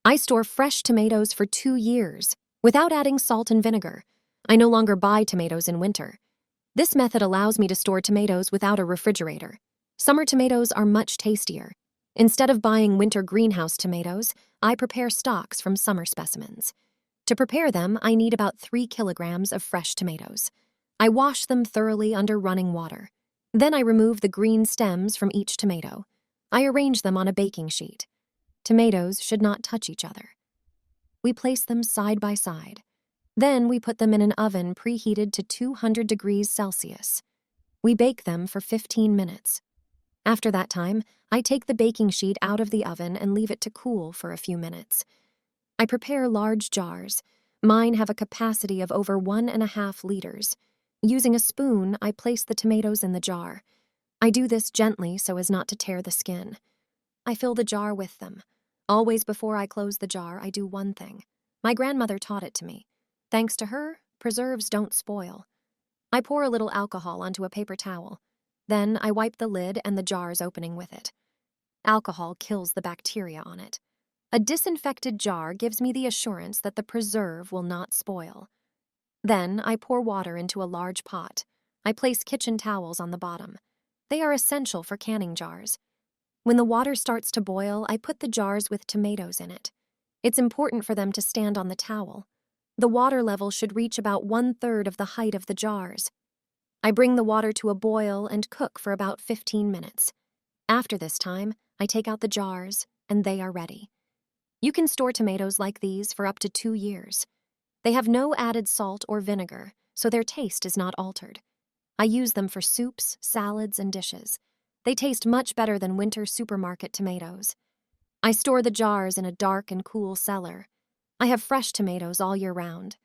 I store fresh tomatoes for 2 years without adding salt and vinegar. I no longer buy tomatoes in winter. This method allows me to store tomatoes without a refrigerator. Summer tomatoes are much tastier. Instead of buying winter greenhouse tomatoes, I prepare stocks from summer specimens. To prepare them, I need about 3 kilograms of fresh tomatoes. I wash them thoroughly under running water. Then I remove the green stems from each tomato. I arrange them on a baking sheet. Tomatoes should not touch each other. We place them side by side. Then we put them in an oven preheated to 200 degrees Celsius. We bake them for 15 minutes. After that time, I take the baking sheet out of the oven and leave it to cool for a few minutes. I prepare large jars. Mine have a capacity of over 1.5 liters. Using a spoon, I place the tomatoes in the jar. I do this gently so as not to tear the skin. I fill the jar with them. Always before I close the jar, I do one thing. My grandmother taught it to me. Thanks to her, preserves don't spoil. I pour a little alcohol onto a paper towel. Then I wipe the lid and the jar's opening with it. Alcohol kills the bacteria on it. A disinfected jar gives me the assurance that the preserve will not spoil. Then I pour water into a large pot. I place kitchen towels on the bottom. They are essential for canning jars. When the water starts to boil, I put the jars with tomatoes in it. It's important for them to stand on the towel. The water level should reach about 1/3 of the height of the jars. I bring the water to a boil and cook for about 15 minutes. After this time, I take out the jars, and they are ready. You can store tomatoes like these for up to 2 years. They have no added salt or vinegar, so their taste is not altered. I use them for soups, salads, and dishes. They taste much better than winter supermarket tomatoes. I store the jars in a dark and cool cellar. I have fresh tomatoes all year round.